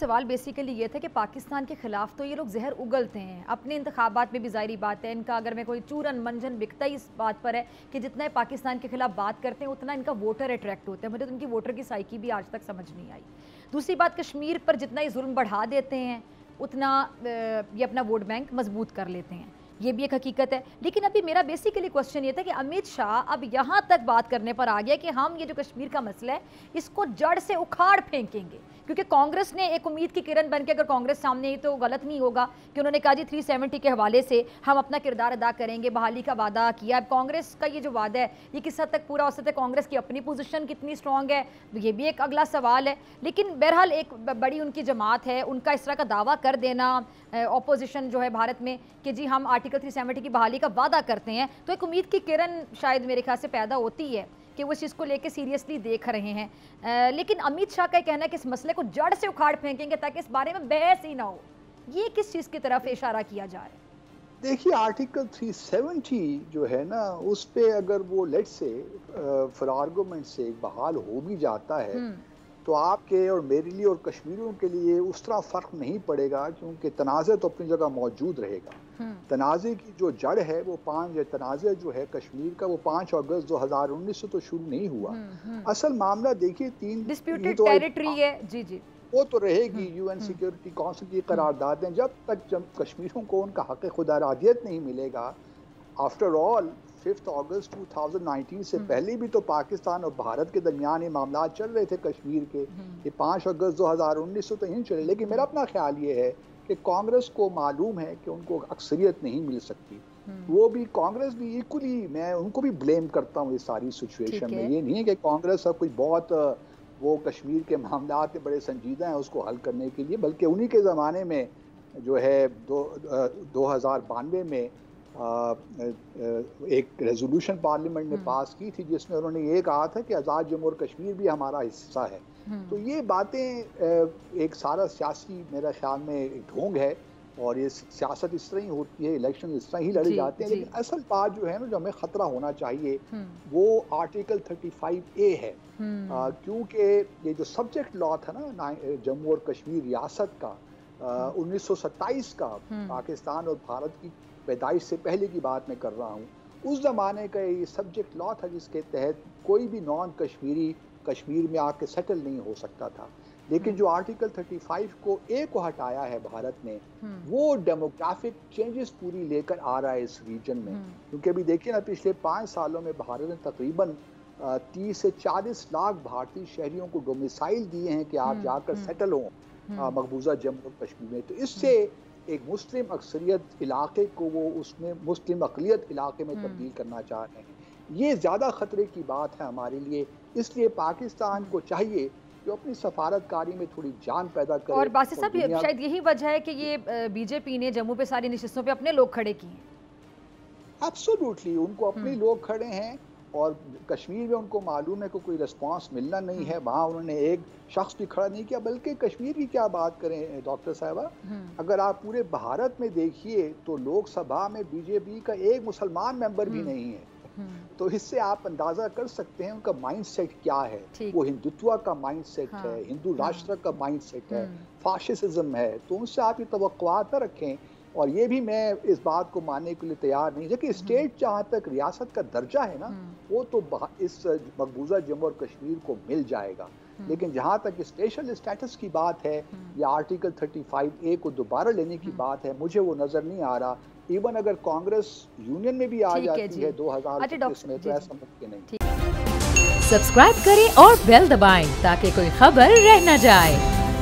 सवाल बेसिकली ये था कि पाकिस्तान के खिलाफ तो ये लोग जहर उगलते हैं अपने इंतखाबात में भी, ज़ाहिरी बात है। इनका अगर मैं कोई चूरन मंजन बिकता ही इस बात पर है कि जितना पाकिस्तान के खिलाफ बात करते हैं उतना इनका वोटर अट्रैक्ट होता है। मुझे तो उनकी वोटर की साइकी भी आज तक समझ नहीं आई। दूसरी बात, कश्मीर पर जितना ये जुल्म बढ़ा देते हैं उतना ये अपना वोट बैंक मजबूत कर लेते हैं, ये भी एक हकीकत है। लेकिन अभी मेरा बेसिकली क्वेश्चन ये था कि अमित शाह अब यहाँ तक बात करने पर आ गया कि हम ये जो कश्मीर का मसला है इसको जड़ से उखाड़ फेंकेंगे, क्योंकि कांग्रेस ने एक उम्मीद की किरण बन के, अगर कांग्रेस सामने ही तो गलत नहीं होगा कि उन्होंने कहा जी 370 के हवाले से हम अपना किरदार अदा करेंगे, बहाली का वादा किया। अब कांग्रेस का ये जो वादा है ये किस हद तक पूरा हो सकता है, कांग्रेस की अपनी पोजीशन कितनी स्ट्रांग है, ये भी एक अगला सवाल है। लेकिन बहरहाल एक बड़ी उनकी जमात है, उनका इस तरह का दावा कर देना ऑपोजिशन जो है भारत में कि जी हम आर्टिकल 370 की बहाली का वादा करते हैं, तो एक उम्मीद की किरण शायद मेरे ख्याल से पैदा होती है कि वो इस चीज़ को लेकर सीरियसली देख रहे हैं। लेकिन अमित शाह का कहना है कि इस मसले को जड़ से उखाड़ फेंकेंगे ताकि इस बारे में बहस ही ना हो। ये किस चीज़ की तरफ इशारा किया जा रहा है? देखिए, आर्टिकल 370 जो है ना, उस पे अगर वो लेट से फॉर आर्गुमेंट से बहाल हो भी जाता है तो आपके और मेरे लिए और कश्मीरियों के लिए उस तरह फ़र्क नहीं पड़ेगा, क्योंकि तनाज़े तो अपनी जगह मौजूद रहेगा। तनाज़े की जो जड़ है वो तनाज़े जो है कश्मीर का, वो 5 अगस्त 2019 से तो शुरू नहीं हुआ। असल मामला देखिए 3 डिस्प्यूटेड टेरिटरी है, जी जी, वो तो रहेगी। यूएन सिक्योरिटी काउंसिल की करारदादें, जब तक कश्मीरियों को उनका हक़ खुदारादियत नहीं मिलेगा। आफ्टर ऑल 5 अगस्त 2019 से पहले भी तो पाकिस्तान और भारत के दरमियान ये मामला चल रहे थे कश्मीर के। ये 5 अगस्त 2019 से तो नहीं चले। लेकिन मेरा अपना ख्याल ये है कि कांग्रेस को मालूम है कि उनको अक्सरियत नहीं मिल सकती। वो भी, कांग्रेस भी इक्वली, मैं उनको भी ब्लेम करता हूँ इस सारी सिचुएशन में। ये नहीं है कि कांग्रेस अब कोई बहुत वो कश्मीर के मामला के बड़े संजीदा हैं उसको हल करने के लिए, बल्कि उन्हीं के ज़माने में जो है 2092 में एक रेजोल्यूशन पार्लियामेंट ने पास की थी जिसमें उन्होंने ये कहा था कि आज़ाद जम्मू और कश्मीर भी हमारा हिस्सा है। तो ये बातें एक सारा सियासी मेरा ख्याल में एक ढोंग है, और ये सियासत इस तरह ही होती है, इलेक्शन इस तरह ही लड़े जाते हैं। लेकिन असल बात जो है ना, जो हमें खतरा होना चाहिए वो आर्टिकल 35A है, क्योंकि ये जो सब्जेक्ट लॉ था ना जम्मू और कश्मीर रियासत का 1927 का, पाकिस्तान और भारत की पैदाइश से पहले की बात मैं कर रहा हूँ, उस ज़माने का ये सब्जेक्ट लॉ था जिसके तहत कोई भी नॉन कश्मीरी कश्मीर में आके सेटल नहीं हो सकता था। लेकिन जो आर्टिकल 35 को हटाया है भारत ने, वो डेमोग्राफिक चेंजेस पूरी लेकर आ रहा है इस रीजन में। क्योंकि अभी देखिए ना, पिछले 5 सालों में भारत ने तकरीबन 30 से 40 लाख भारतीय शहरियों को डोमिसाइल दिए हैं कि आप जाकर सेटल हों मकबूजा जम्मू और कश्मीर में। तो इससे एक मुस्लिम अक्सरियत इलाके को वो उसमें मुस्लिम अक़लियत इलाके में तब्दील करना चाह रहे हैं। ये ज़्यादा ख़तरे की बात है हमारे लिए। इसलिए पाकिस्तान को चाहिए जो अपनी सफारतकारी में थोड़ी जान पैदा करे। और बासित साहब, शायद यही वजह है कि ये बीजेपी ने जम्मू पे सारी नशिस्तों पे अपने लोग खड़े किए हैं। एब्सोल्युटली, उनको अपने लोग खड़े हैं, और कश्मीर में उनको मालूम है कि कोई रिस्पांस मिलना नहीं है। वहाँ उन्होंने एक शख्स भी खड़ा नहीं किया। बल्कि कश्मीर की क्या बात करें डॉक्टर साहिबा, अगर आप पूरे भारत में देखिए तो लोकसभा में बीजेपी का एक मुसलमान मेंबर भी नहीं है। तो इससे आप अंदाजा कर सकते हैं उनका माइंडसेट क्या है। वो हिंदुत्व का माइंडसेट है, हिंदू राष्ट्र का माइंडसेट है, फाशिज्म है। तो उनसे आप ये तवक्कुआत न रखें। और ये भी मैं इस बात को मानने के लिए तैयार नहीं, देखिए स्टेट जहाँ तक रियासत का दर्जा है ना, वो तो इस मकबूजा जम्मू और कश्मीर को मिल जाएगा। लेकिन जहाँ तक स्पेशल स्टेटस की बात है या आर्टिकल 35A को दोबारा लेने की बात है, मुझे वो नजर नहीं आ रहा। इवन अगर कांग्रेस यूनियन में भी आ जाती है 2025 में, तो ऐसा मुमकिन नहीं। सब्सक्राइब करें और बेल दबाएं ताकि कोई खबर रह न जाए।